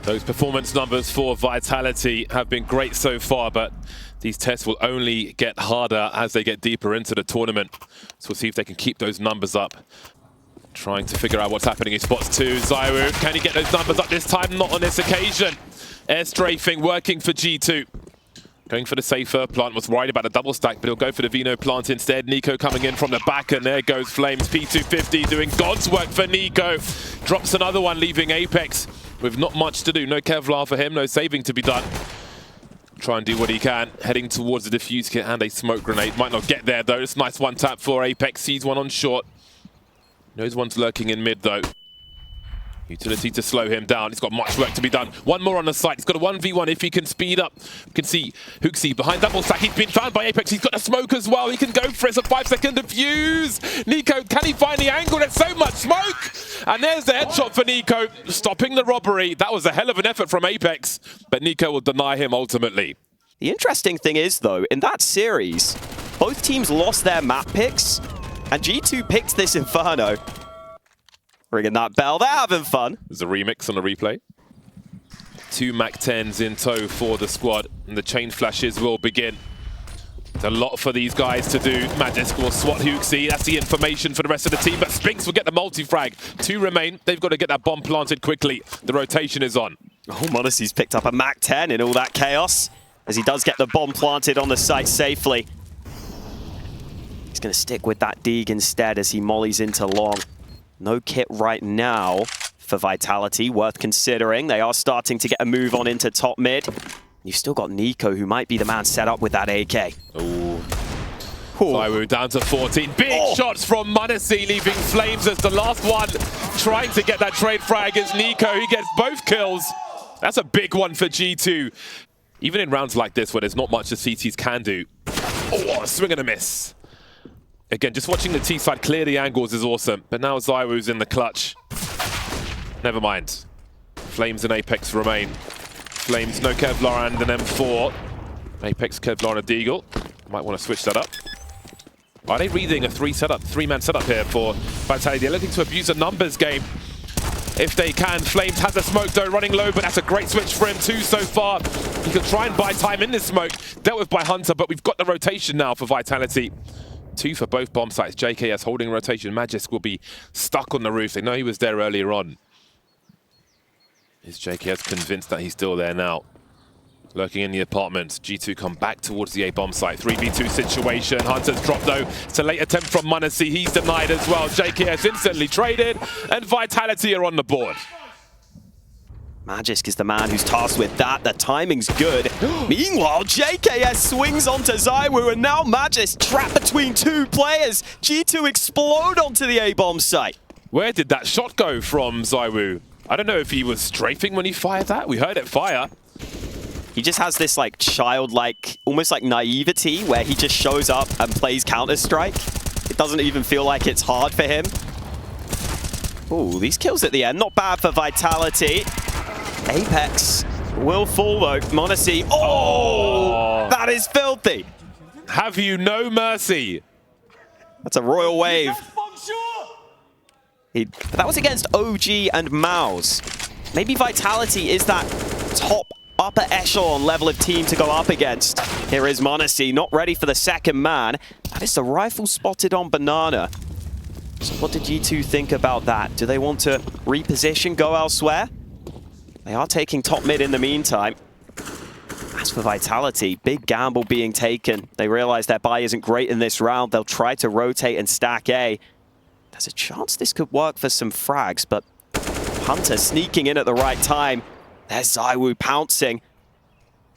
Those performance numbers for Vitality have been great so far, but these tests will only get harder as they get deeper into the tournament. So we'll see if they can keep those numbers up. Trying to figure out what's happening in spots two. ZywOo, can he get those numbers up this time? Not on this occasion. Air strafing working for G2. Going for the safer. Plant was worried about a double stack, but he'll go for the Vino plant instead. Nico coming in from the back, and there goes Flames. P250 doing God's work for Nico. Drops another one, leaving Apex with not much to do. No Kevlar for him, no saving to be done. Try and do what he can. Heading towards the defuse kit and a smoke grenade. Might not get there, though. It's a nice one tap for Apex. Sees one on short. Knows one's lurking in mid, though. Utility to slow him down. He's got much work to be done. One more on the site. He's got a 1v1 if he can speed up. You can see Hooksy behind double stack. He's been found by Apex. He's got a smoke as well. He can go for it. It's a 5-second defuse. Nico, can he find the angle? There's so much smoke. And there's the headshot for Nico, stopping the robbery. That was a hell of an effort from Apex, but Nico will deny him ultimately. The interesting thing is, though, in that series, both teams lost their map picks, and G2 picked this Inferno. Ringing that bell, they're having fun. There's a remix on the replay. 2 MAC-10s in tow for the squad, and the chain flashes will begin. There's a lot for these guys to do. Magisk will swat Hooksy. That's the information for the rest of the team, but Spinks will get the multi-frag. 2 remain. They've got to get that bomb planted quickly. The rotation is on. Oh, m0NESY's picked up a MAC-10 in all that chaos, as he does get the bomb planted on the site safely. He's going to stick with that Deeg instead as he mollies into long. No kit right now for Vitality, worth considering. They are starting to get a move on into top mid. You've still got Nico, who might be the man set up with that AK. Ooh. ZywOo down to 14. Big shots from m0NESY, leaving Flames as the last one. Trying to get that trade frag is Nico. He gets both kills. That's a big one for G2. Even in rounds like this, where there's not much the CTs can do. Oh, a swing and a miss. Again, just watching the T side clear the angles is awesome, but now ZywOo's in the clutch. Never mind. Flames and Apex remain. Flames, no Kevlar and an M4. Apex, Kevlar and a Deagle. Might want to switch that up. Are they reading a three-man setup here for Vitality? They're looking to abuse a numbers game if they can. Flames has a smoke though, running low, but that's a great switch for him too so far. He can try and buy time in this smoke. Dealt with by Hunter, but we've got the rotation now for Vitality. 2 for both bomb sites. JKS holding rotation. Magisk will be stuck on the roof. They know he was there earlier on. Is JKS convinced that he's still there now? Lurking in the apartments. G2 come back towards the A bomb site. 3v2 situation. Hunter's dropped though. It's a late attempt from m0NESY. He's denied as well. JKS instantly traded, and Vitality are on the board. Magisk is the man who's tasked with that. The timing's good. Meanwhile, JKS swings onto ZywOo, and now Magisk trapped between 2 players. G2 explode onto the A-bomb site. Where did that shot go from ZywOo? I don't know if he was strafing when he fired that. We heard it fire. He just has this like childlike, almost like naivety, where he just shows up and plays Counter-Strike. It doesn't even feel like it's hard for him. Ooh, these kills at the end, not bad for Vitality. Apex will fall though. m0NESY. Oh, that is filthy. Have you no mercy? That's a royal wave. That was against OG and Mouse. Maybe Vitality is that top upper echelon level of team to go up against. Here is m0NESY, not ready for the second man. That is the rifle spotted on Banana. So what did G2 think about that? Do they want to reposition, go elsewhere? They are taking top mid in the meantime. As for Vitality, big gamble being taken. They realize their buy isn't great in this round. They'll try to rotate and stack A. There's a chance this could work for some frags, but Hunter sneaking in at the right time. There's ZywOo pouncing.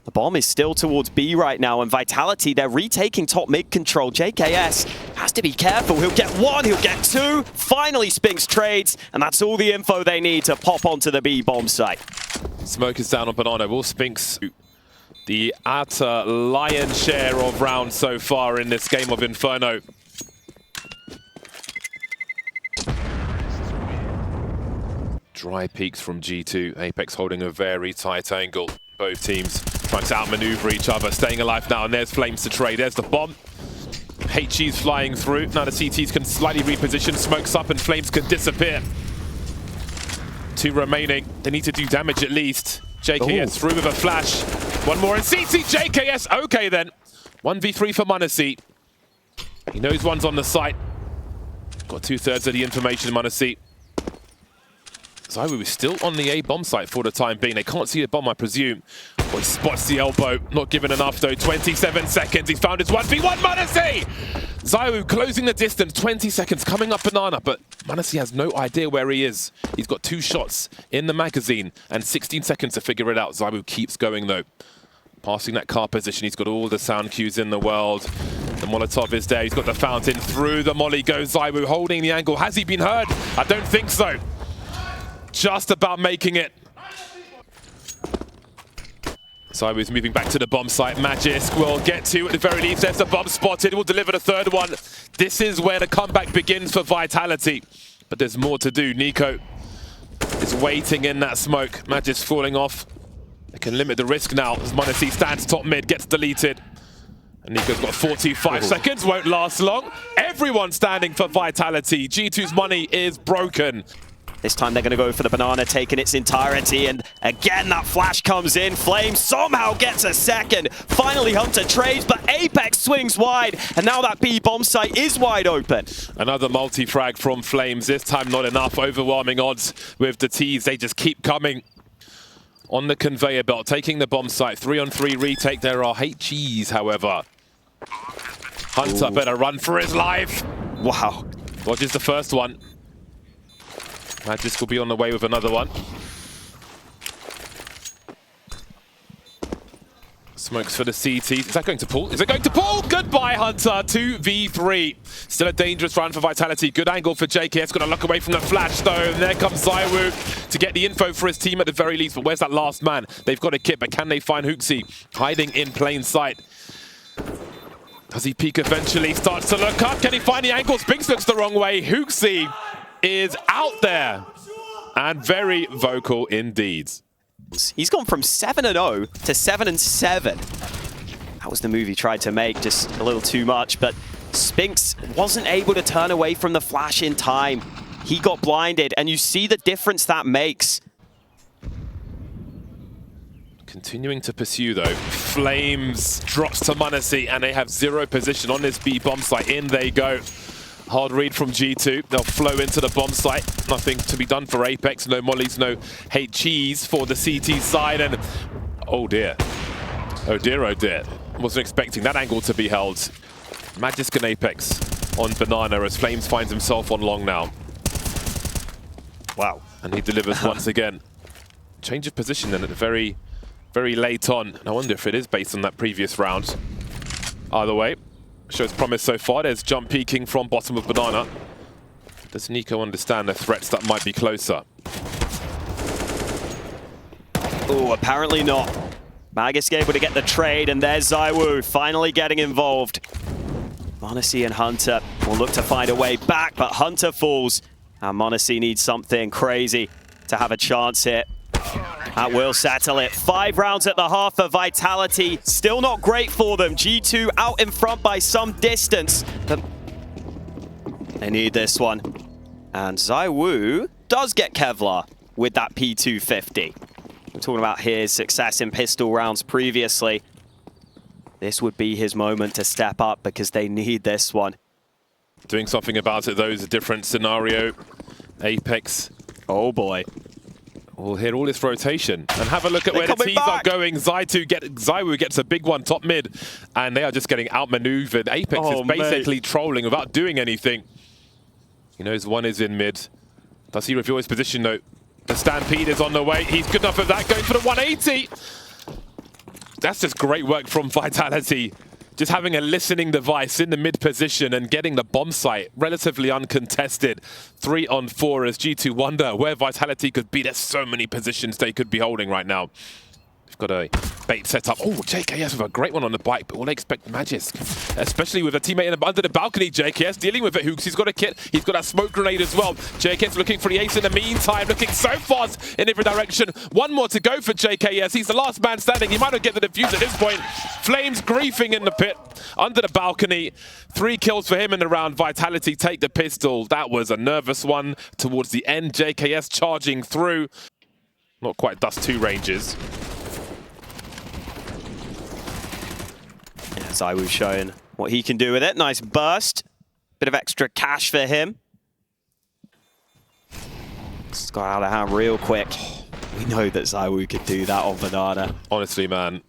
The bomb is still towards B right now, and Vitality, they're retaking top mid control. JKS has to be careful. He'll get 1, he'll get 2. Finally, Spinks trades, and that's all the info they need to pop onto the B bomb site. Smoke is down on Banana. Will Spinks the utter lion's share of rounds so far in this game of Inferno? Dry peaks from G2. Apex holding a very tight angle. Both teams trying to outmaneuver each other, staying alive now, and there's Flames to trade. There's the bomb. HG's flying through. Now the CTs can slightly reposition, smokes up, and Flames can disappear. 2 remaining. They need to do damage at least. JKS through with a flash. One more in CT. JKS, okay then. 1v3 for m0NESY. He knows one's on the site. Got 2/3 of the information, m0NESY. ZywOo is still on the A bomb site for the time being. They can't see the bomb, I presume. But he spots the elbow. Not given enough though. 27 seconds. He's found his 1v1. m0NESY! ZywOo closing the distance. 20 seconds coming up banana, but m0NESY has no idea where he is. He's got 2 shots in the magazine and 16 seconds to figure it out. ZywOo keeps going though. Passing that car position. He's got all the sound cues in the world. The Molotov is there. He's got the fountain. Through the molly goes ZywOo, holding the angle. Has he been heard? I don't think so. Just about making it. ZywOo is moving back to the bomb site. Magisk will get to, at the very least, there's the bomb spotted. Will deliver the 3rd one. This is where the comeback begins for Vitality. But there's more to do. NiKo is waiting in that smoke. Magisk falling off. They can limit the risk now as m0NESY stands top mid, gets deleted. And NiKo's got 45 seconds, won't last long. Everyone standing for Vitality. G2's money is broken. This time they're going to go for the banana, taking its entirety, and again that flash comes in. Flame somehow gets a second. Finally Hunter trades, but Apex swings wide, and now that B bomb site is wide open. Another multi-frag from Flames, this time not enough. Overwhelming odds with the T's, they just keep coming. On the conveyor belt, taking the bomb site. 3-on-3 retake, there are HEs, however. Hunter better run for his life. Wow. Dodges the first one. Magisk will be on the way with another one. Smokes for the CT. Is that going to pull? Is it going to pull? Goodbye, Hunter. 2v3. Still a dangerous run for Vitality. Good angle for JKS. Got to look away from the flash, though. And there comes ZywOo to get the info for his team at the very least. But where's that last man? They've got a kit, but can they find HooXi? Hiding in plain sight. Does he peek eventually? Starts to look up. Can he find the angles? Binks looks the wrong way. HooXi is out there and very vocal indeed. He's gone from 7-0 to 7-7. That was the move he tried to make, just a little too much, but Spinks wasn't able to turn away from the flash in time. He got blinded, and you see the difference that makes. Continuing to pursue though. Flames drops to m0NESY, and they have 0 position on this B bomb site. In they go. Hard read from G2. They'll flow into the bomb site. Nothing to be done for Apex. No mollies, no HEs for the CT side. And oh dear. Oh dear, oh dear. Wasn't expecting that angle to be held. Magisk and Apex on banana as Flames finds himself on long now. Wow. And he delivers once again. Change of position then at the very, very late on. I wonder if it is based on that previous round. Either way. Shows promise so far. There's jump peeking from bottom of banana. Does NiKo understand the threats that might be closer? Oh, apparently not. Magisk able to get the trade, and there's ZywOo finally getting involved. m0NESY and Hunter will look to find a way back, but Hunter falls. And m0NESY needs something crazy to have a chance here. That will settle it. 5 rounds at the half for Vitality. Still not great for them. G2 out in front by some distance. But they need this one. And ZywOo does get Kevlar with that P250. We're talking about his success in pistol rounds previously. This would be his moment to step up because they need this one. Doing something about it though is a different scenario. Apex. Oh boy. We'll hear all this rotation and have a look at where the T's are going. ZywOo gets a big one top mid, and they are just getting outmaneuvered. Apex is basically trolling without doing anything. He knows one is in mid. Does he reveal his position though? The Stampede is on the way. He's good enough for that, going for the 180. That's just great work from Vitality. Just having a listening device in the mid position and getting the bomb site relatively uncontested. 3-on-4 as G2 wonder where Vitality could be. There's so many positions they could be holding right now. We've got a bait set up. Oh, JKS with a great one on the bike, but we'll expect Magisk, especially with a teammate under the balcony. JKS dealing with it. Hooks, he's got a kit. He's got a smoke grenade as well. JKS looking for the ace in the meantime, looking so fast in every direction. One more to go for JKS. He's the last man standing. He might not get the defuse at this point. Flames griefing in the pit under the balcony. 3 kills for him in the round. Vitality take the pistol. That was a nervous one towards the end. JKS charging through. Not quite dust 2 ranges. ZywOo showing what he can do with it. Nice burst. Bit of extra cash for him. It's got out of hand real quick. We know that ZywOo could do that on Banana. Honestly, man.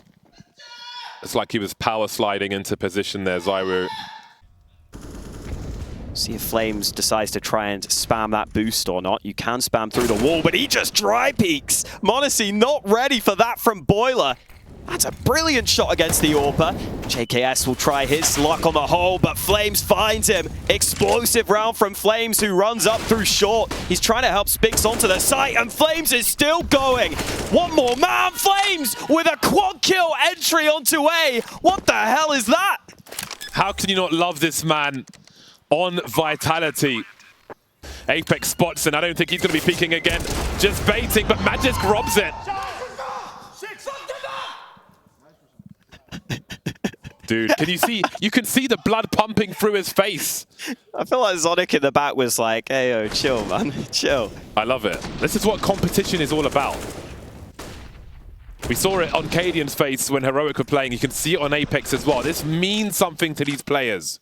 It's like he was power sliding into position there, ZywOo. See if Flames decides to try and spam that boost or not. You can spam through the wall, but he just dry peeks. m0NESY not ready for that from Boiler. That's a brilliant shot against the AWPer. JKS will try his luck on the hole, but Flames finds him. Explosive round from Flames, who runs up through short. He's trying to help Spinks onto the site, and Flames is still going. One more man, Flames with a quad kill entry onto A. What the hell is that? How can you not love this man on Vitality? Apex spots, and I don't think he's going to be peeking again. Just baiting, but Magisk robs it. Dude, can you see? You can see the blood pumping through his face. I feel like Zonic in the back was like, hey, yo, chill, man, chill. I love it. This is what competition is all about. We saw it on Cadian's face when Heroic were playing. You can see it on Apex as well. This means something to these players.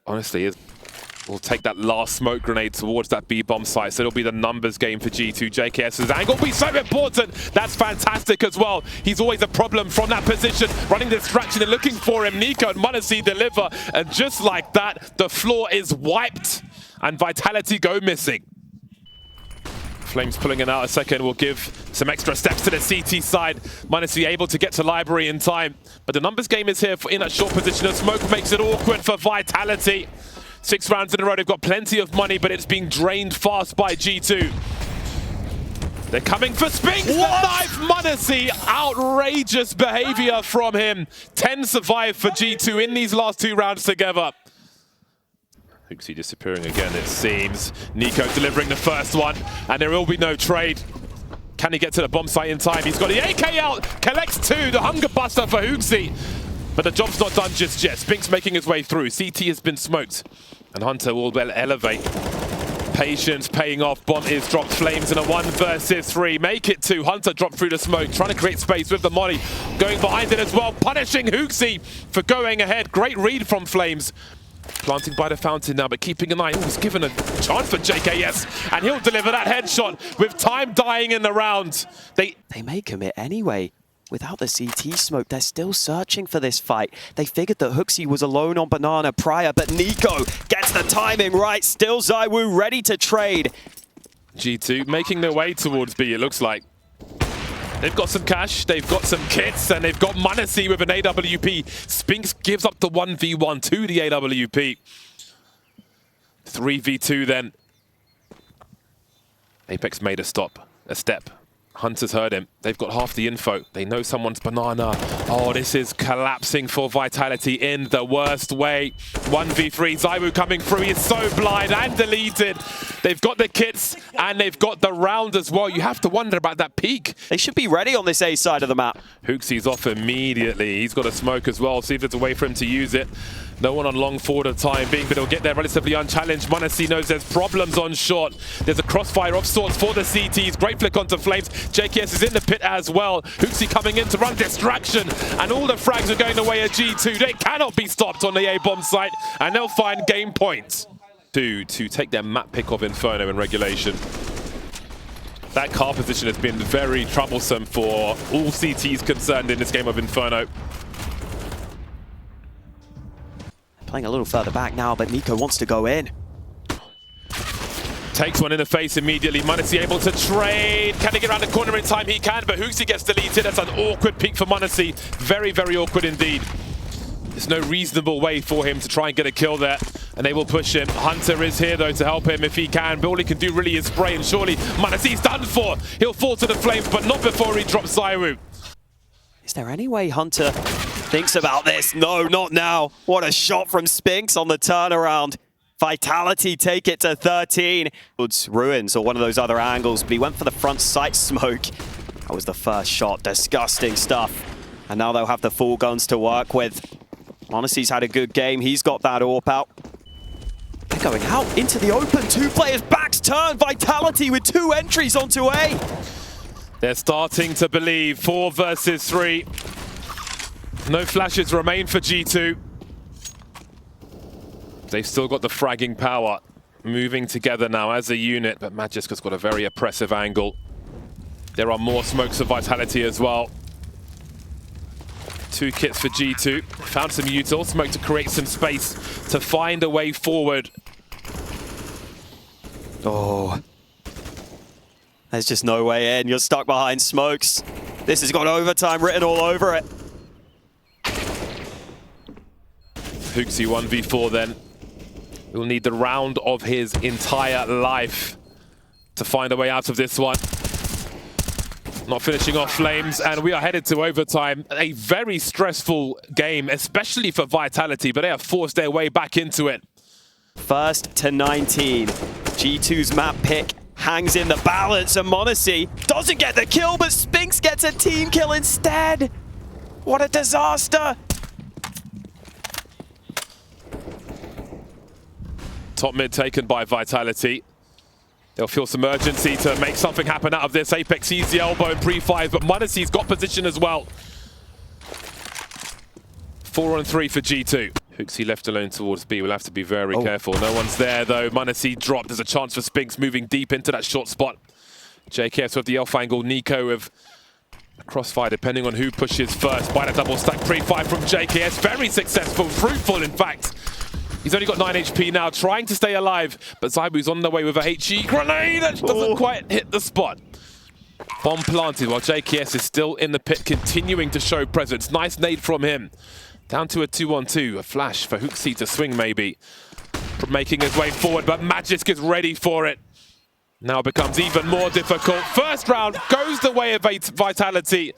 Honestly, we'll take that last smoke grenade towards that B-bomb site, so it'll be the numbers game for G2. JKS's angle will be so important. That's fantastic as well. He's always a problem from that position, running the distraction and looking for him. NiKo and m0NESY deliver, and just like that, the floor is wiped, and Vitality go missing. Flames pulling it out a second will give some extra steps to the CT side. m0NESY able to get to Library in time, but the numbers game is here in that short position, and smoke makes it awkward for Vitality. 6 rounds in a row, they've got plenty of money, but it's being drained fast by G2. They're coming for Spinks, the knife, m0NESY, outrageous behavior from him. 10 survive for G2 in these last 2 rounds together. Hooksy disappearing again, it seems. NiKo delivering the first one, and there will be no trade. Can he get to the bomb site in time? He's got the AK out, collects 2, the hunger buster for Hooksy. But the job's not done just yet. Spinks making his way through. CT has been smoked. And Hunter will elevate. Patience paying off. Bomb is dropped. Flames in a 1 versus 3. Make it 2. Hunter dropped through the smoke. Trying to create space with the molly. Going behind it as well. Punishing Hooksy for going ahead. Great read from Flames. Planting by the fountain now, but keeping an eye. He's given a chance for JKS. And he'll deliver that headshot with time dying in the round. They may commit anyway. Without the CT smoke, they're still searching for this fight. They figured that Hooksy was alone on Banana prior, but NiKo gets the timing right. Still ZywOo ready to trade. G2 making their way towards B, it looks like. They've got some cash, they've got some kits, and they've got m0NESY with an AWP. Spinks gives up the 1v1 to the AWP. 3v2 then. Apex made a step. Hunter's heard him. They've got half the info. They know someone's Banana. Oh, this is collapsing for Vitality in the worst way. 1v3, ZywOo coming through. He is so blind and deleted. They've got the kits and they've got the round as well. You have to wonder about that peak. They should be ready on this A side of the map. Hooksy's off immediately. He's got a smoke as well. See if there's a way for him to use it. No one on long forward of time being, but he'll get there relatively unchallenged. m0NESY knows there's problems on short. There's a crossfire of sorts for the CTs. Great flick onto Flames. JKS is in the pit as well. Hooksy coming in to run distraction. And all the frags are going away at G2. They cannot be stopped on the A-bomb site. And they'll find game points. To take their map pick of Inferno in regulation. That car position has been very troublesome for all CTs concerned in this game of Inferno. Playing a little further back now, but NiKo wants to go in. Takes one in the face immediately. m0NESY able to trade. Can he get around the corner in time? He can, but Hooksy gets deleted. That's an awkward peek for m0NESY. Very, very awkward indeed. There's no reasonable way for him to try and get a kill there. and they will push him. Hunter is here though to help him if he can, but all he can do really is spray, and surely m0NESY's done for. He'll fall to the flames, but not before he drops ZywOo. Is there any way Hunter thinks about this? No, not now. What a shot from Spinks on the turnaround. Vitality take it to 13. Ruins or one of those other angles, but he went for the front sight smoke. That was the first shot. Disgusting stuff. And now they'll have the full guns to work with. m0NESY's had a good game. He's got that AWP out. They're going out into the open. Two players, backs turn. Vitality with 2 entries onto A. They're starting to believe. 4 versus 3. No flashes remain for G2. They've still got the fragging power. Moving together now as a unit, but Magisk has got a very oppressive angle. There are more smokes of Vitality as well. 2 kits for G2. Found some util smoke to create some space to find a way forward. Oh. There's just no way in. You're stuck behind smokes. This has got overtime written all over it. HooXi 1v4 then. He'll need the round of his entire life to find a way out of this one. Not finishing off Flames, and we are headed to overtime. A very stressful game, especially for Vitality, but they have forced their way back into it. 1st to 19. G2's map pick hangs in the balance, and m0NESY doesn't get the kill, but Spinks gets a team kill instead. What a disaster. Top mid taken by Vitality. They'll feel some urgency to make something happen out of this. Apex sees the elbow in pre-5, but m0NESY's got position as well. 4 on 3 for G2. HooXi left alone towards B. We'll have to be very careful. No one's there though. m0NESY dropped. There's a chance for Spinks moving deep into that short spot. JKS with the elf angle. Nico with a crossfire depending on who pushes first. By the double stack pre-5 from JKS. Very successful, fruitful in fact. He's only got 9 HP now, trying to stay alive, but ZywOo's on the way with a HE grenade that doesn't quite hit the spot. Bomb planted while JKS is still in the pit, continuing to show presence. Nice nade from him. Down to a 2-on-2, a flash for HooXi to swing maybe. Making his way forward, but Magisk is ready for it. Now it becomes even more difficult. First round goes the way of Vitality.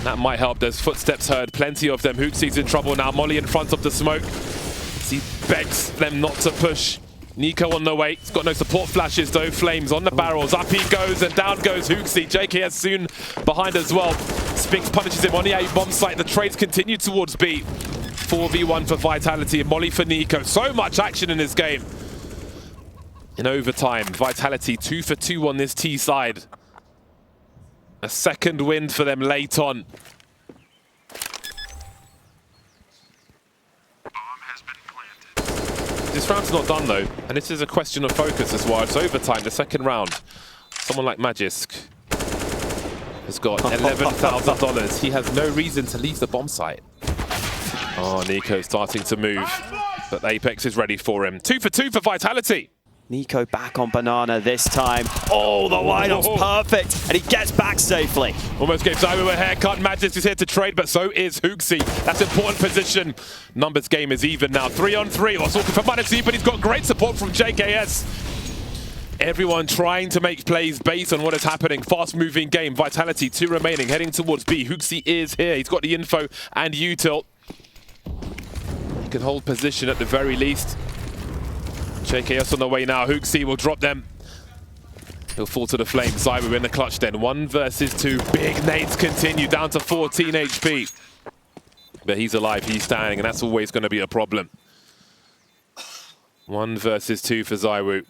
That might help, there's footsteps heard, plenty of them. HooXi's in trouble now, Molly in front of the smoke. He begs them not to push. Nico on the way. He's got no support flashes though. Flames on the barrels. Up he goes and down goes HooXi. JKS soon behind as well. Spinks punishes him on the A bomb site. The trades continue towards B. 4v1 for Vitality. Molly for Nico. So much action in this game. In overtime, Vitality 2 for 2 on this T side. A second win for them late on. This round's not done though, and this is a question of focus as well. It's overtime, the second round. Someone like Magisk has got $11,000. He has no reason to leave the bomb site. Oh, Nico's starting to move, but Apex is ready for him. 2 for 2 for Vitality. Nico back on Banana this time. Oh, the lineup's perfect, and he gets back safely. Almost gave ZywOo a haircut. Magisk is here to trade, but so is HooXi. That's important position. Numbers game is even now. 3 on 3. What's looking for m0NESY, but he's got great support from JKS. Everyone trying to make plays based on what is happening. Fast-moving game. Vitality 2 remaining, heading towards B. HooXi is here. He's got the info and util. He can hold position at the very least. JKS on the way now. HooXi will drop them. He'll fall to the flames. ZywOo in the clutch then. 1 versus 2. Big nades continue down to 14 HP. But he's alive, he's standing, and that's always going to be a problem. 1 versus 2 for ZywOo.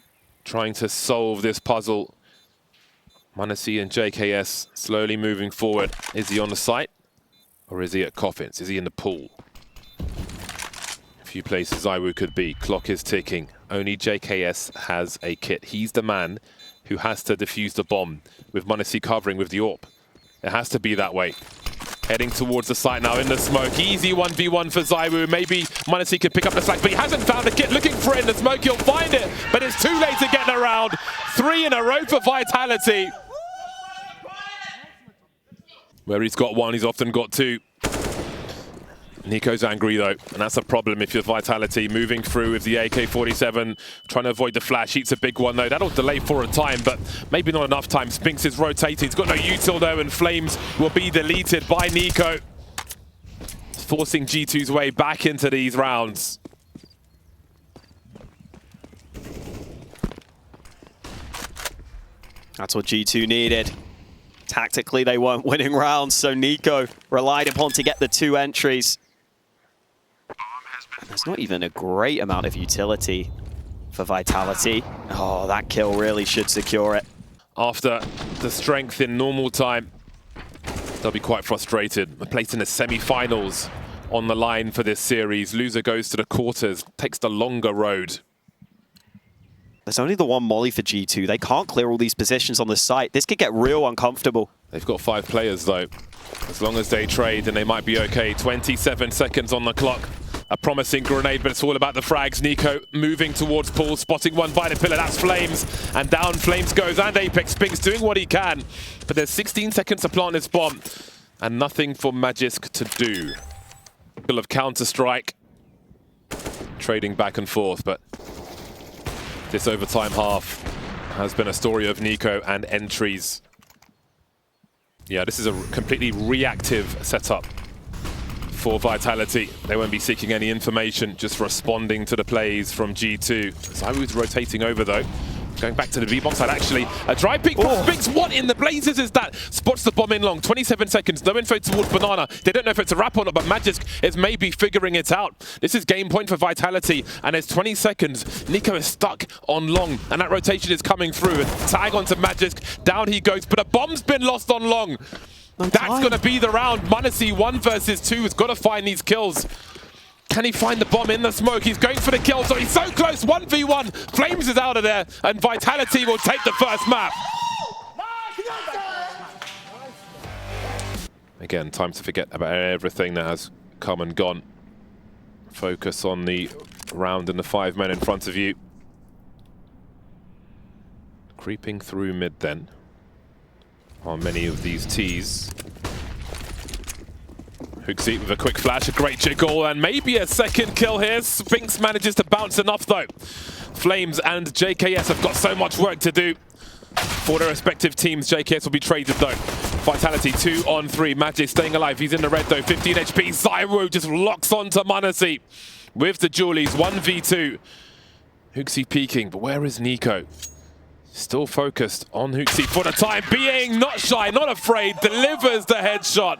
Trying to solve this puzzle. m0NESY and JKS slowly moving forward. Is he on the site? Or is he at Coffins? Is he in the pool? A few places ZywOo could be. Clock is ticking. Only JKS has a kit. He's the man who has to defuse the bomb with m0NESY covering with the AWP. It has to be that way. Heading towards the site now in the smoke. Easy 1v1 for ZywOo. Maybe m0NESY could pick up the slack, but he hasn't found a kit. Looking for it in the smoke. He'll find it, but it's too late to get around. 3 in a row for Vitality. Where he's got 1, he's often got 2. Nico's angry though, and that's a problem if you're Vitality. Moving through with the AK-47, trying to avoid the flash. Eats a big one though. That'll delay for a time, but maybe not enough time. Spinks is rotating. He's got no util though, and Flames will be deleted by Nico. Forcing G2's way back into these rounds. That's what G2 needed. Tactically, they weren't winning rounds, so Nico relied upon to get the 2 entries. And there's not even a great amount of utility for Vitality. Oh, that kill really should secure it. After the strength in normal time, they'll be quite frustrated. We're placed in the semi-finals on the line for this series. Loser goes to the quarters, takes the longer road. There's only the one molly for G2. They can't clear all these positions on the site. This could get real uncomfortable. They've got 5 players though. As long as they trade, then they might be okay. 27 seconds on the clock. A promising grenade, but it's all about the frags. Nico moving towards Paul, spotting one by the pillar. That's Flames. And down Flames goes, and Apex Spinks doing what he can. But there's 16 seconds to plant this bomb. And nothing for Magisk to do. Full of Counter-Strike. Trading back and forth, but this overtime half has been a story of Nico and entries. Yeah, this is a completely reactive setup for Vitality. They won't be seeking any information, just responding to the plays from G2. Zywoo's rotating over though. Going back to the B-bomb side, actually. A dry peek from Spinks. What in the blazes is that? Spots the bomb in long. 27 seconds. No info towards Banana. They don't know if it's a wrap or not, but Magisk is maybe figuring it out. This is game point for Vitality, and there's 20 seconds. Nico is stuck on long, and that rotation is coming through. Tag onto Magisk. Down he goes, but a bomb's been lost on long. That's going to be the round. m0NESY 1 versus 2 has got to find these kills. Can he find the bomb in the smoke? He's going for the kill, so he's so close. 1v1. Flames is out of there, and Vitality will take the first map. Again, time to forget about everything that has come and gone. Focus on the round and the 5 men in front of you. Creeping through mid then on many of these Ts. HooXi with a quick flash, a great jiggle, and maybe a second kill here. Spinks manages to bounce enough though. Flames and JKS have got so much work to do for their respective teams. JKS will be traded though. Vitality 2 on 3. Magic staying alive. He's in the red though. 15 HP. Zywoo just locks onto m0NESY with the Julies. 1v2. HooXi peeking, but where is Nico? Still focused on HooXi for the time being. Not shy, not afraid. Delivers the headshot.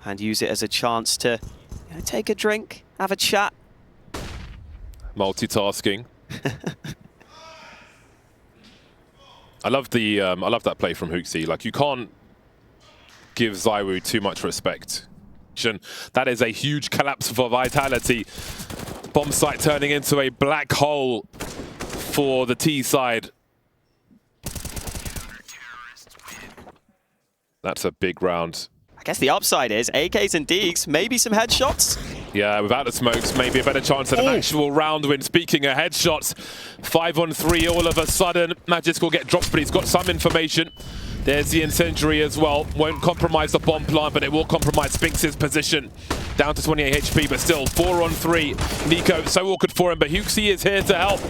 And use it as a chance to take a drink, have a chat. Multitasking. I love that play from HooXi. Like, you can't give Zywoo too much respect. That is a huge collapse for Vitality. Bomb site turning into a black hole for the T side. That's a big round. I guess the upside is AKs and Deegs, maybe some headshots. Yeah, without the smokes, maybe a better chance at an actual round win. Speaking of headshots, 5 on 3 all of a sudden. Magisk will get dropped, but he's got some information. There's the incendiary as well. Won't compromise the bomb plant, but it will compromise Spinks' position. Down to 28 HP, but still 4 on 3. Nico, so awkward for him, but HooXi is here to help.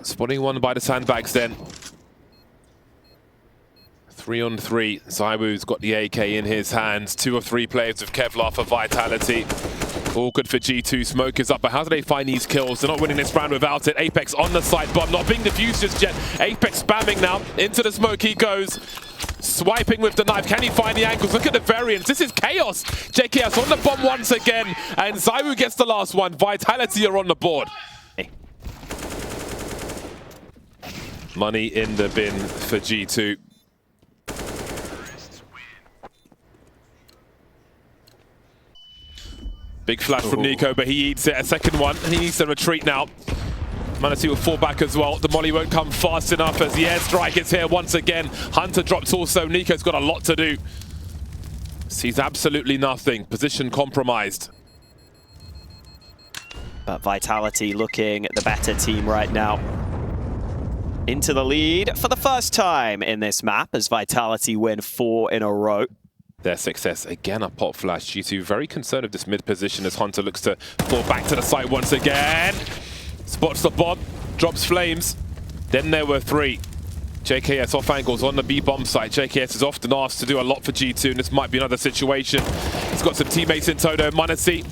Spotting one by the sandbags then. 3 on 3. Zywoo's got the AK in his hands. 2 of 3 players with Kevlar for Vitality. All good for G2. Smoke is up, but how do they find these kills? They're not winning this round without it. Apex on the side, bomb not being defused just yet. Apex spamming now. Into the smoke he goes. Swiping with the knife. Can he find the angles? Look at the variance. This is chaos. JKS on the bomb once again. And Zywoo gets the last one. Vitality are on the board. Money in the bin for G2. Big flash from Nico, but he eats it. A second one, and he needs to retreat now. m0NESY will fall back as well. The molly won't come fast enough as the airstrike is here once again. Hunter drops also. Nico's got a lot to do. Sees absolutely nothing. Position compromised. But Vitality looking the better team right now. Into the lead for the first time in this map as Vitality win 4 in a row. their success. Again, a pop flash. G2 very concerned of this mid position as Hunter looks to fall back to the site once again. Spots the bomb, drops flames. Then there were three. JKS off angles on the B bomb site. JKS is often asked to do a lot for G2, and this might be another situation. He's got some teammates in Toto, Manasi,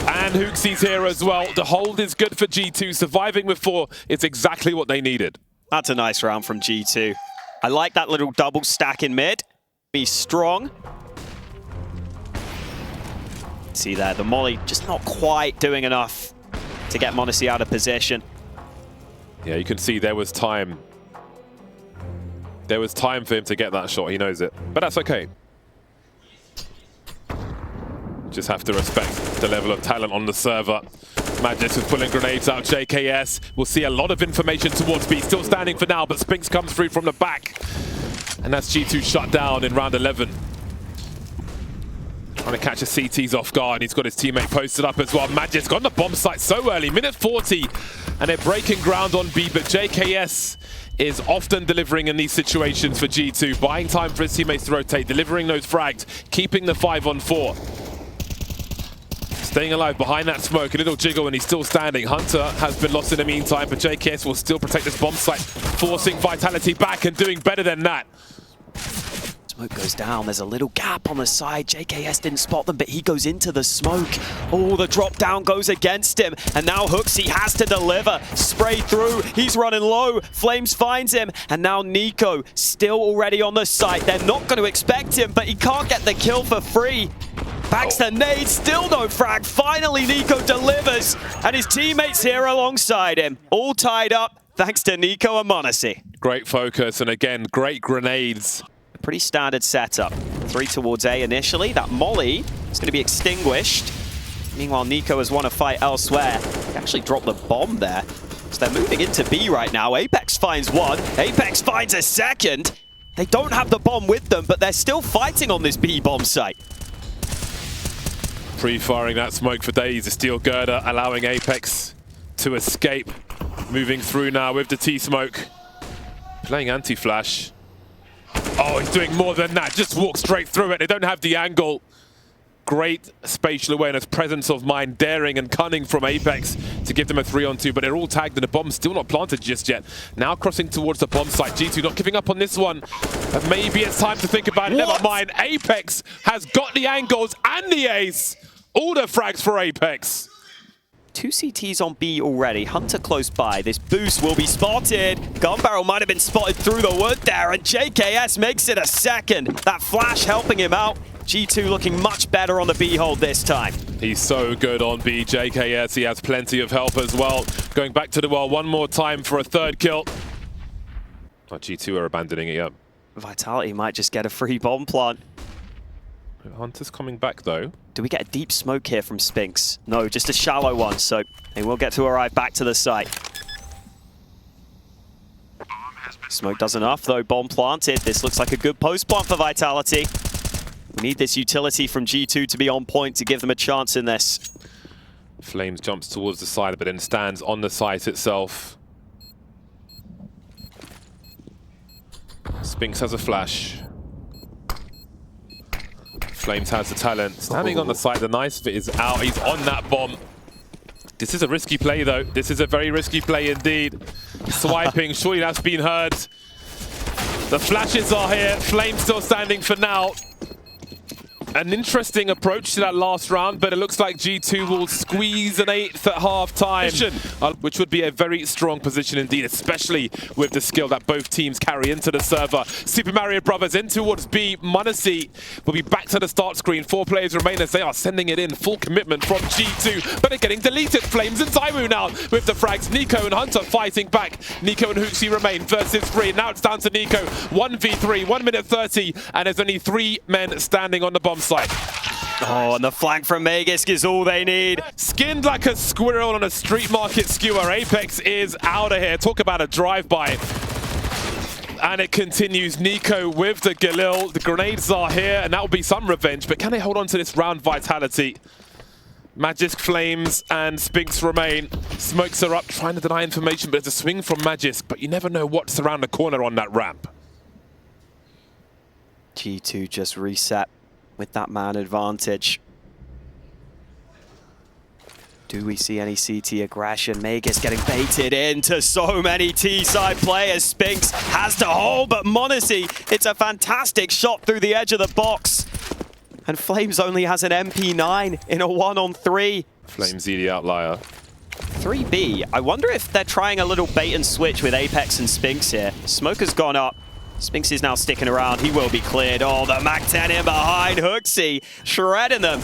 and Hooksie's here as well. The hold is good for G2. Surviving with 4 is exactly what they needed. That's a nice round from G2. I like that little double stack in mid. Be strong. See there, the molly just not quite doing enough to get Monesi out of position. Yeah, you can see there was time. There was time for him to get that shot. He knows it. But that's okay. Just have to respect the level of talent on the server. Magis is pulling grenades out. JKS will see a lot of information towards B. Still standing for now, but Spinks comes through from the back. And that's G2 shut down in round 11. Trying to catch the CTs off guard. He's got his teammate posted up as well. Magis got on the bomb site so early. Minute 40. And they're breaking ground on B, but JKS is often delivering in these situations for G2. Buying time for his teammates to rotate, delivering those frags, keeping the 5-on-4. Staying alive behind that smoke, a little jiggle, and he's still standing. Hunter has been lost in the meantime, but JKS will still protect this bomb site, forcing Vitality back and doing better than that. Smoke goes down. There's a little gap on the side. JKS didn't spot them, but he goes into the smoke. Oh, the drop down goes against him. And now Hooksy has to deliver. Spray through. He's running low. Flames finds him. And now Nico still already on the site. They're not going to expect him, but he can't get the kill for free. Backs to nade. Still no frag. Finally, Nico delivers. And his teammates here alongside him. All tied up thanks to Nico and Monesi. Great focus. And again, great grenades. Pretty standard setup. 3 towards A initially. That molly is going to be extinguished. Meanwhile, Nico has won a fight elsewhere. He actually dropped the bomb there. So they're moving into B right now. Apex finds one. Apex finds a second. They don't have the bomb with them, but they're still fighting on this B bomb site. Pre-firing that smoke for days. The steel girder allowing Apex to escape. Moving through now with the T-smoke. Playing anti-flash. Oh, he's doing more than that. Just walk straight through it. They don't have the angle. Great spatial awareness, presence of mind, daring and cunning from Apex to give them a 3-on-2, but they're all tagged and the bomb's still not planted just yet. Now crossing towards the bomb site. G2 not giving up on this one. But maybe it's time to think about it. Never mind. Apex has got the angles and the ace. All the frags for Apex. 2 CTs on B already. Hunter close by. This boost will be spotted. Gun barrel might have been spotted through the wood there, and JKS makes it a second. That flash helping him out. G2 looking much better on the B hold this time. He's so good on B. JKS, he has plenty of help as well. Going back to the well one more time for a third kill. Oh, G2 are abandoning it, yep. Vitality might just get a free bomb plant. Hunter's coming back though. Do we get a deep smoke here from Spinks? No, just a shallow one, so they will get to arrive back to the site. Smoke does enough though, bomb planted. This looks like a good post plant for Vitality. We need this utility from G2 to be on point to give them a chance in this. Flames jumps towards the side, but then stands on the site itself. Spinks has a flash. Flames has the talent. Standing on the side, the nice bit is out. He's on that bomb. This is a risky play, though. This is a very risky play indeed. Swiping, surely that's been heard. The flashes are here. Flames still standing for now. An interesting approach to that last round, but it looks like G2 will squeeze an 8th at half-time, which would be a very strong position indeed, especially with the skill that both teams carry into the server. Super Mario Brothers in towards B. Manasi will be back to the start screen. 4 players remain as they are sending it in. Full commitment from G2, but they're getting deleted. Flames and Zywoo now with the frags. Nico and Hunter fighting back. Nico and Hooksy remain versus 3. Now it's down to Nico. 1v3, 1 minute 30, and there's only 3 men standing on the bomb site. Oh, and the flank from Magisk is all they need. Skinned like a squirrel on a street market skewer. Apex is out of here. Talk about a drive-by. And it continues. Nico with the Galil. The grenades are here, and that will be some revenge. But can they hold on to this round Vitality? Magisk, Flames, and Spinks remain. Smokes are up, trying to deny information, but there's a swing from Magisk. But you never know what's around the corner on that ramp. G2 just reset with that man advantage. Do we see any CT aggression? Magus getting baited into so many T-side players. Spinks has to hold, but m0NESY, it's a fantastic shot through the edge of the box. And Flames only has an MP9 in a 1-on-3. Flames the outlier. 3B, I wonder if they're trying a little bait and switch with Apex and Spinks here. Smoke has gone up. Spinks is now sticking around. He will be cleared. Oh, the MAC-10 in behind. HooXi shredding them.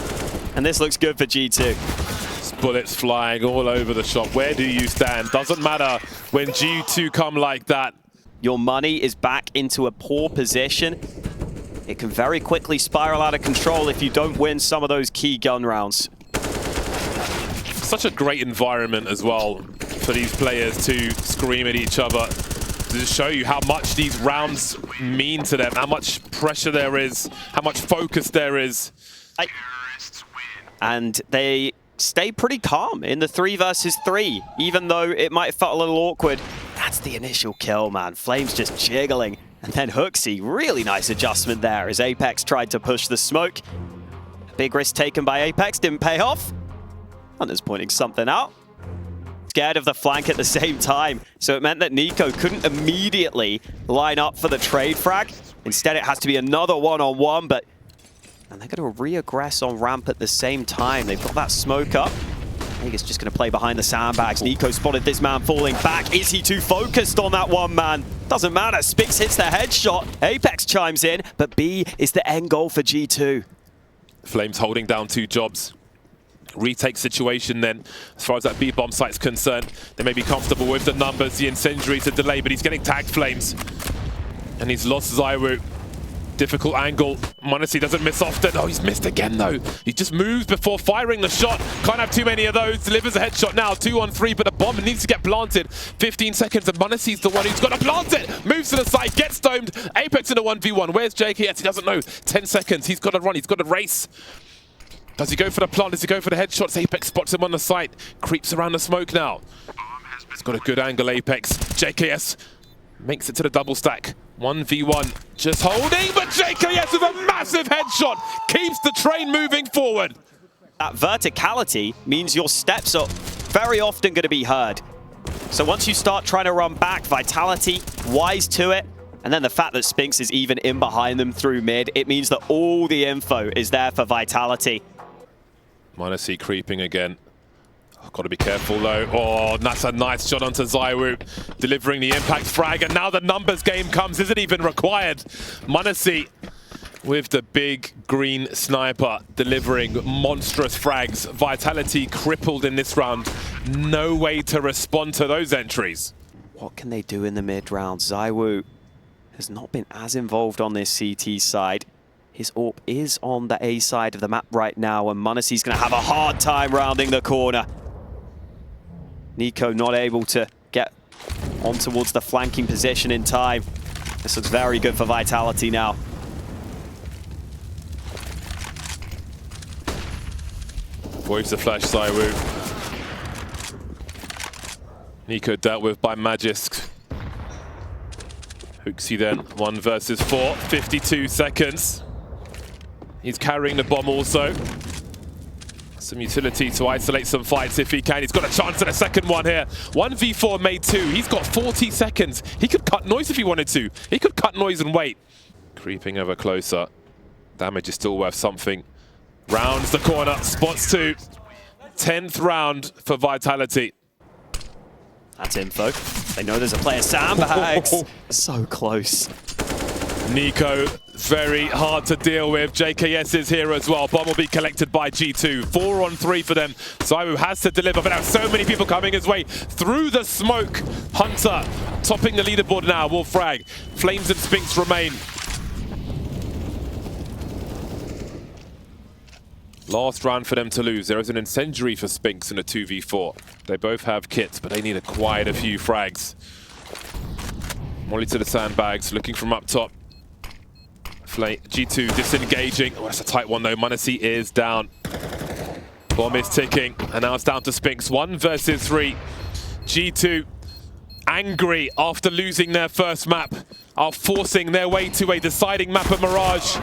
And this looks good for G2. Bullets flying all over the shop. Where do you stand? Doesn't matter when G2 come like that. Your money is back into a poor position. It can very quickly spiral out of control if you don't win some of those key gun rounds. Such a great environment as well for these players to scream at each other, to show you how much these rounds mean to them, how much pressure there is, how much focus there is. And they stay pretty calm in the 3 versus 3, even though it might have felt a little awkward. That's the initial kill, man. Flames just jiggling. And then HooXi, really nice adjustment there as Apex tried to push the smoke. Big risk taken by Apex, didn't pay off. Hunter's pointing something out. Scared of the flank at the same time, so it meant that Nico couldn't immediately line up for the trade frag. Instead, it has to be another one-on-one, and they're going to re-aggress on ramp at the same time. They've got that smoke up. Vegas just going to play behind the sandbags. Nico spotted this man falling back. Is he too focused on that one man? Doesn't matter. Spinks hits the headshot. Apex chimes in, but B is the end goal for G2. Flames holding down 2 jobs. Retake situation then, as far as that B-bomb site's concerned. They may be comfortable with the numbers, the incendiary to delay, but he's getting tagged, Flames. And he's lost Zywoo. Difficult angle. m0NESY doesn't miss often. Oh, he's missed again, though. He just moves before firing the shot. Can't have too many of those. Delivers a headshot now. 2-on-3, but the bomb needs to get planted. 15 seconds, and m0NESY's the one who's got to plant it. Moves to the side, gets domed. Apex in a 1v1. Where's JKS? He doesn't know. 10 seconds. He's got to run. He's got to race. Does he go for the plant? Does he go for the headshots? Apex spots him on the site. Creeps around the smoke now. He's got a good angle, Apex. JKS makes it to the double stack. 1v1, just holding, but JKS with a massive headshot keeps the train moving forward. That verticality means your steps are very often going to be heard. So once you start trying to run back, Vitality, wise to it, and then the fact that Spinks is even in behind them through mid, it means that all the info is there for Vitality. m0NESY creeping again. Oh, got to be careful though. Oh, that's a nice shot onto Zywoo, delivering the impact frag, and now the numbers game comes. Isn't even required. m0NESY with the big green sniper, delivering monstrous frags. Vitality crippled in this round. No way to respond to those entries. What can they do in the mid round? Zywoo has not been as involved on this CT side. His AWP is on the A side of the map right now, and m0NESY's going to have a hard time rounding the corner. Nico not able to get on towards the flanking position in time. This looks very good for Vitality now. Waves the flash, Zywoo. Nico dealt with by Magisk. HooXi then, 1 versus 4, 52 seconds. He's carrying the bomb also. Some utility to isolate some fights if he can. He's got a chance at a second one here. 1v4 made 2. He's got 40 seconds. He could cut noise if he wanted to. He could cut noise and wait. Creeping ever closer. Damage is still worth something. Rounds the corner, spots 2. 10th round for Vitality. That's info. They know there's a player sandbags. So close. Nico, very hard to deal with. JKS is here as well. Bomb will be collected by G2. 4-on-3 for them. Zywoo has to deliver, but now so many people coming his way through the smoke. Hunter topping the leaderboard now. Will frag. Flames and Spinks remain. Last round for them to lose. There is an incendiary for Spinks in a 2v4. They both have kits, but they need quite a few frags. Molly to the sandbags, looking from up top. G2 disengaging. Oh, that's a tight one though. m0NESY is down. Bomb is ticking, and now it's down to Spinks. 1 versus 3. G2 angry after losing their first map. are forcing their way to a deciding map of Mirage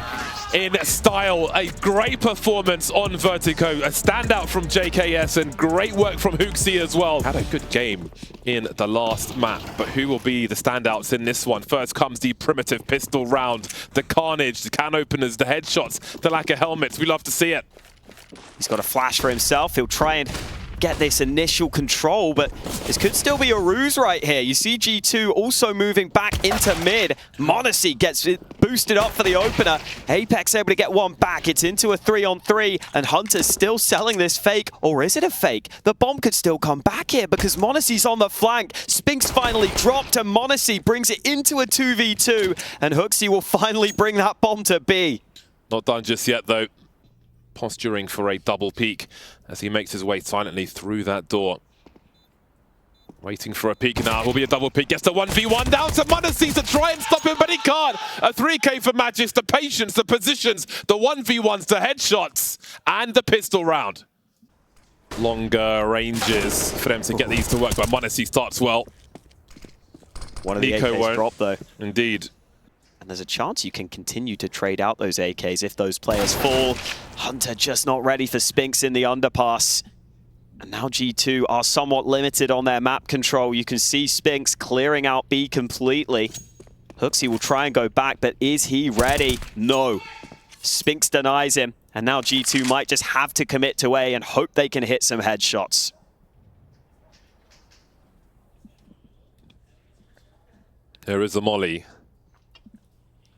in style. A great performance on Vertigo, a standout from JKS, and great work from Hooksy as well. Had a good game in the last map, but who will be the standouts in this one? First comes the primitive pistol round, the carnage, the can openers, the headshots, the lack of helmets. We love to see it. He's got a flash for himself. He'll try and get this initial control, but this could still be a ruse right here. You see G2 also moving back into mid. m0NESY gets it boosted up for the opener. Apex able to get one back. It's into a 3-on-3, and Hunter's still selling this fake. Or is it a fake? The bomb could still come back here because m0NESY's on the flank. Spinks finally dropped, and m0NESY brings it into a 2v2, and Hooksy will finally bring that bomb to B. Not done just yet, though. Posturing for a double peek as he makes his way silently through that door. Waiting for a peek now. Will be a double peek. Gets the 1v1 down to m0NESY to try and stop him, but he can't. A 3K for Magis. The patience, the positions, the 1v1s, the headshots, and the pistol round. Longer ranges for them to get these to work, but m0NESY starts well. One of the Nico AKs won't. drop though. Indeed. And there's a chance you can continue to trade out those AKs if those players fall. Hunter just not ready for Spinks in the underpass. And now G2 are somewhat limited on their map control. You can see Spinks clearing out B completely. Hooksy will try and go back, but is he ready? No. Spinks denies him. And now G2 might just have to commit to A and hope they can hit some headshots. There is a molly.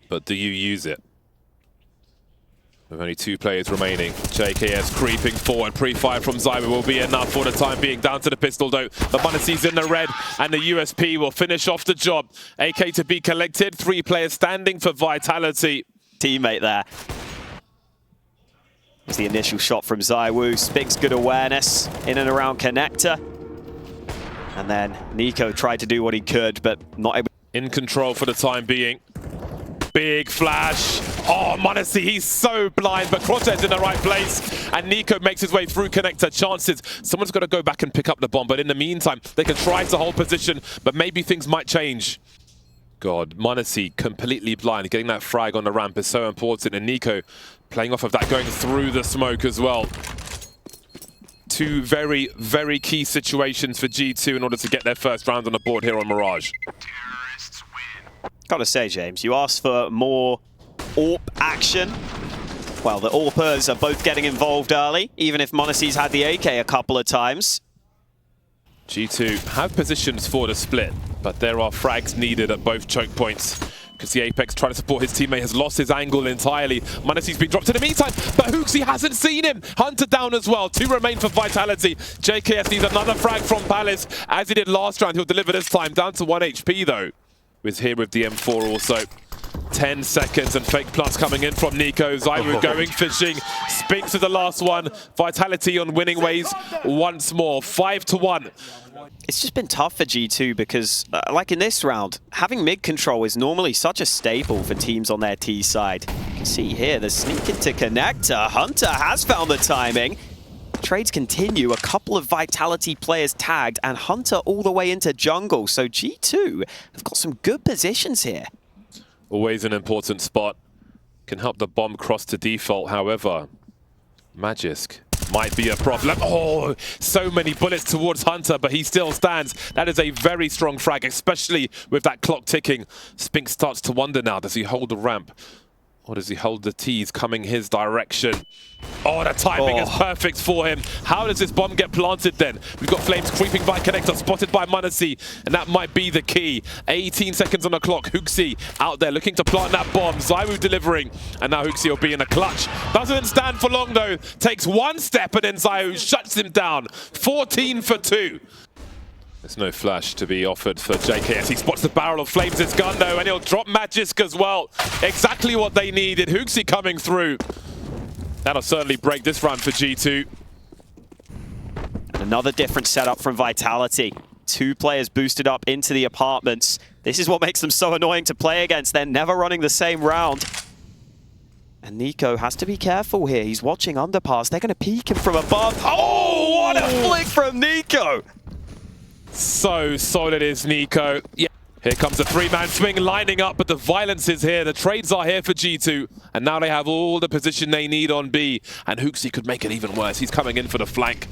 But do you use it? With only 2 players remaining. JKS creeping forward. Pre-fire from Zyber will be enough for the time being. Down to the pistol though. But m0NESY's in the red, and the USP will finish off the job. AK to be collected. 3 players standing for Vitality. Teammate there. There's the initial shot from ZywOo. Spinks good awareness in and around connector. And then Nico tried to do what he could, but not able. In control for the time being. Big flash. Oh, m0NESY, he's so blind, but Crosshair's in the right place. And Nico makes his way through connector. Chances. Someone's got to go back and pick up the bomb, but in the meantime, they can try to hold position, but maybe things might change. God, m0NESY completely blind. Getting that frag on the ramp is so important, and Nico playing off of that, going through the smoke as well. 2 very, very key situations for G2 in order to get their first round on the board here on Mirage. Gotta say, James, you asked for more AWP action. Well, the AWPers are both getting involved early, even if m0NESY's had the AK a couple of times. G2 have positions for the split, but there are frags needed at both choke points. Because the Apex trying to support his teammate has lost his angle entirely. m0NESY's been dropped in the meantime, but Hooksy hasn't seen him. Hunter down as well. 2 remain for Vitality. JKS needs another frag from Palace. As he did last round, he'll deliver this time. Down to 1 HP though. Was here with the M4 also. 10 seconds and Fake Plus coming in from Nico. ZywOo going fishing. Spinks is the last one. Vitality on winning ways once more. 5-1. It's just been tough for G2 because, like in this round, having mid control is normally such a staple for teams on their T side. You can see here, the sneak into connector. Hunter has found the timing. Trades continue, a couple of Vitality players tagged, and Hunter all the way into jungle. So G2 have got some good positions here. Always an important spot. Can help the bomb cross to default, however. Magisk might be a problem. Oh, so many bullets towards Hunter, but he still stands. That is a very strong frag, especially with that clock ticking. Spinks starts to wonder now, does he hold the ramp? Or does he hold the T's coming his direction? Oh, the timing is perfect for him. How does this bomb get planted then? We've got Flames creeping by connector, spotted by m0NESY, and that might be the key. 18 seconds on the clock. Hooksy out there looking to plant that bomb. ZywOo delivering, and now Hooksy will be in a clutch. Doesn't stand for long though. Takes 1 step, and then ZywOo shuts him down. 14-2. There's no flash to be offered for JKS. He spots the barrel of Flames' gun though, and he'll drop Magisk as well. Exactly what they needed. Hooksy coming through. That'll certainly break this round for G2. And another different setup from Vitality. 2 players boosted up into the apartments. This is what makes them so annoying to play against. They're never running the same round. And Nico has to be careful here. He's watching underpass. They're going to peek him from above. Oh, what a flick from Nico! So solid is Nico. Yeah, Here comes a three-man swing lining up, but the violence is here. The trades are here for G2, and now they have all the position they need on B. And HooXi could make it even worse. He's coming in for the flank.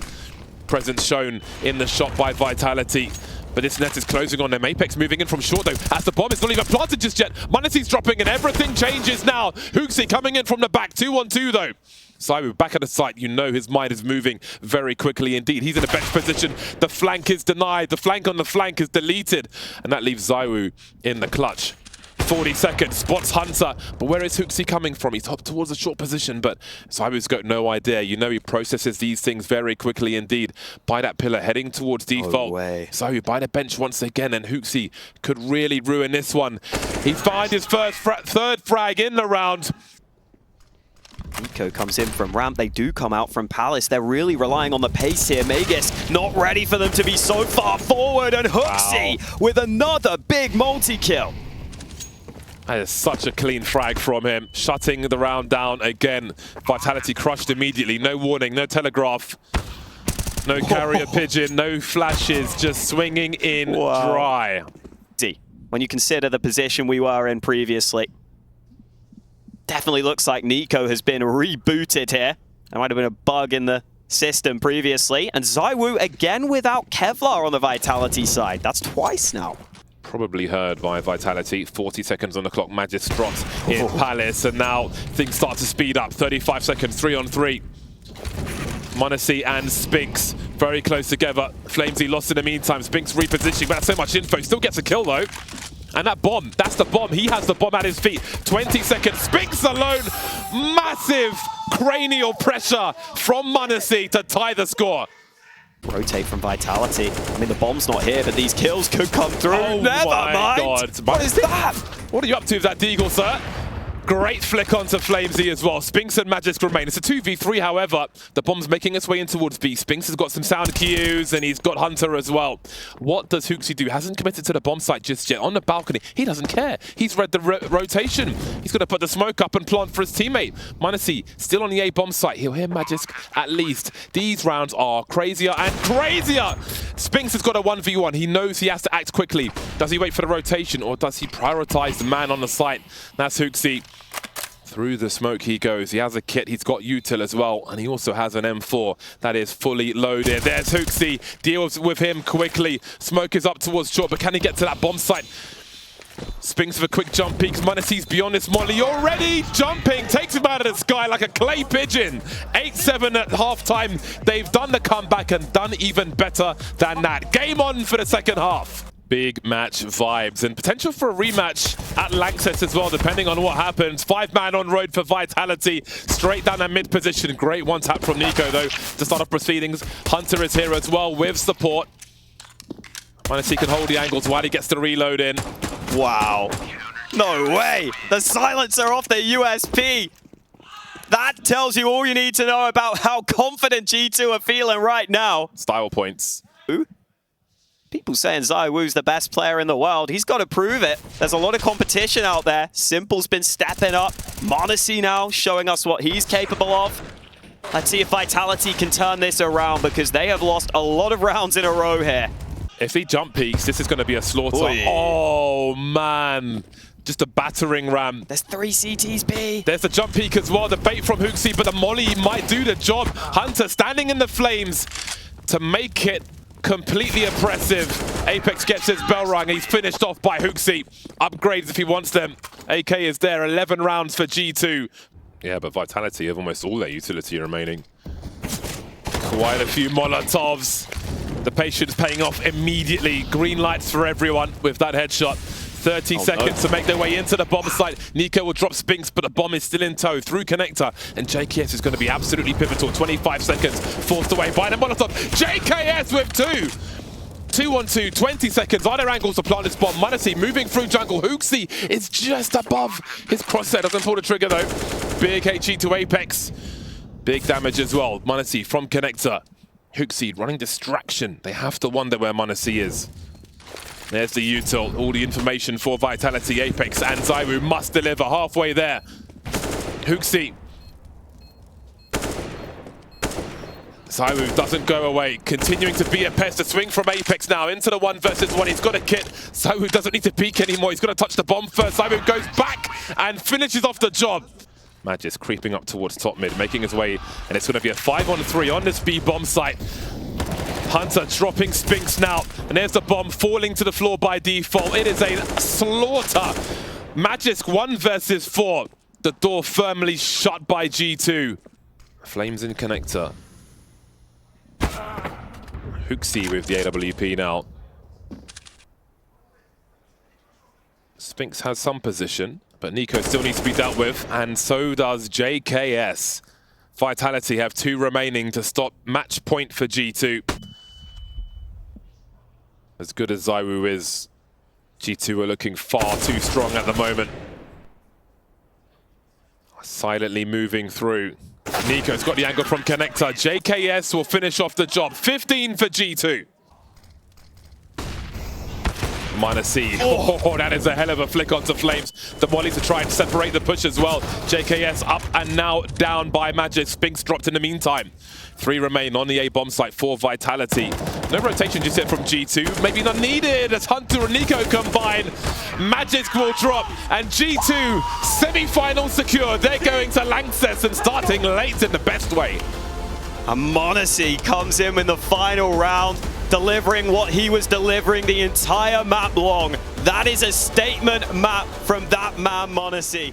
Presence shown in the shot by Vitality. But this net is closing on them. Apex moving in from short though, as the bomb is not even planted just yet. m0NESY's dropping and everything changes now. HooXi coming in from the back, 2-on-2 though. ZywOo back at the site, you know his mind is moving very quickly indeed. He's in a bench position, the flank is denied, the flank on the flank is deleted. And that leaves ZywOo in the clutch. 40 seconds, spots Hunter, but where is HooXi coming from? He's up towards a short position, but ZywOo's got no idea. You know he processes these things very quickly indeed. By that pillar, heading towards default. ZywOo by the bench once again, and HooXi could really ruin this one. He's found his third frag in the round. NiKo comes in from ramp. They do come out from Palace. They're really relying on the pace here. Magisk not ready for them to be so far forward, and HooXi with another big multi-kill. That is such a clean frag from him, shutting the round down again. Vitality crushed immediately, no warning, no telegraph, no carrier pigeon, no flashes, just swinging in dry. When you consider the position we were in previously, definitely looks like NiKo has been rebooted here. There might have been a bug in the system previously. And ZywOo again without Kevlar on the Vitality side. That's twice now. Probably heard by Vitality. 40 seconds on the clock. Magisk drops in Palace, and now things start to speed up. 35 seconds, 3-on-3. m0NESY and Spinx very close together. Flamesy lost in the meantime. Spinx repositioning, but that's so much info. Still gets a kill though. And that bomb, that's the bomb. He has the bomb at his feet. 20 seconds. Spinx alone. Massive cranial pressure from m0NESY to tie the score. Rotate from Vitality. I mean, the bomb's not here, but these kills could come through. Oh Never my mind. God. What is that? What are you up to with that Deagle, sir? Great flick onto Flamesy as well. Spinx and Magisk remain. It's a 2v3, however. The bomb's making its way in towards B. Spinx has got some sound cues, and he's got Hunter as well. What does HooXi do? Hasn't committed to the bomb site just yet. On the balcony, he doesn't care. He's read the rotation. He's going to put the smoke up and plant for his teammate. m0NESY still on the A bomb site. He'll hear Magisk at least. These rounds are crazier and crazier. Spinx has got a 1v1. He knows he has to act quickly. Does he wait for the rotation, or does he prioritize the man on the site? That's HooXi. Through the smoke he goes. He has a kit. He's got util as well. And he also has an M4 that is fully loaded. There's HooXi. Deals with him quickly. Smoke is up towards short, but can he get to that bomb site? Spinx for quick jump peaks. m0NESY's beyond this molly already. Jumping. Takes him out of the sky like a clay pigeon. 8-7 at halftime. They've done the comeback and done even better than that. Game on for the second half. Big match vibes and potential for a rematch at Lanxess as well, depending on what happens. 5-man on road for Vitality, straight down that mid position. Great one tap from NiKo though to start off proceedings. Hunter is here as well with support. m0NESY can hold the angles while he gets the reload in. Wow. No way. The silencer off the USP. That tells you all you need to know about how confident G2 are feeling right now. Style points. Ooh. People saying ZywOo's the best player in the world. He's got to prove it. There's a lot of competition out there. Simple's been stepping up. m0NESY now showing us what he's capable of. Let's see if Vitality can turn this around, because they have lost a lot of rounds in a row here. If he jump peaks, this is going to be a slaughter. Oy. Oh, man. Just a battering ram. There's 3 CTs, B. There's the jump peak as well. The bait from HooXi, but the molly might do the job. Hunter standing in the flames to make it completely oppressive. Apex gets his bell rung. He's finished off by HooXi. Upgrades if he wants them. AK is there. 11 rounds for G2. Yeah, but Vitality have almost all their utility remaining. Quite a few Molotovs. The patience paying off immediately. Green lights for everyone with that headshot. 30 seconds to make their way into the bomb site. NiKo will drop Spinx, but the bomb is still in tow through Connector. And JKS is going to be absolutely pivotal. 25 seconds, forced away by the Molotov. JKS with 2. 2-on-2, 20 seconds. Are there angles to plant this bomb? m0NESY moving through jungle. HooXi is just above his crosshair. Doesn't pull the trigger though. Big HE to Apex. Big damage as well. m0NESY from Connector. HooXi running distraction. They have to wonder where m0NESY is. There's the util, all the information for Vitality. Apex and ZywOo must deliver halfway there. HooXi Zywoo doesn't go away, continuing to be a pest. To swing from Apex now into the 1 versus 1. He's got a kit. Zywoo doesn't need to peek anymore. He's got to touch the bomb first. Zywoo goes back and finishes off the job. Magis creeping up towards top mid, making his way, and it's going to be a 5-on-3 on this B bomb site. Hunter dropping Spinks now, and there's the bomb falling to the floor by default. It is a slaughter. Magisk 1 versus 4. The door firmly shut by G2. Flames in connector. Hooksy with the AWP now. Spinks has some position, but Nico still needs to be dealt with, and so does JKS. Vitality have 2 remaining to stop match point for G2. As good as Zywoo is, G2 are looking far too strong at the moment. Silently moving through. Nico's got the angle from connector. JKS will finish off the job. 15 for G2. -C. Oh, that is a hell of a flick onto Flames. The molly to try and separate the push as well. JKS up and now down by Magic. Spinks dropped in the meantime. 3 remain on the A bomb site for Vitality. No rotation just yet from G2. Maybe not needed as Hunter and Nico combine. Magic will drop and G2 semi-final secure. They're going to Lanxess and starting late in the best way. And m0NESY comes in the final round, delivering what he was delivering the entire map long. That is a statement map from that man, m0NESY.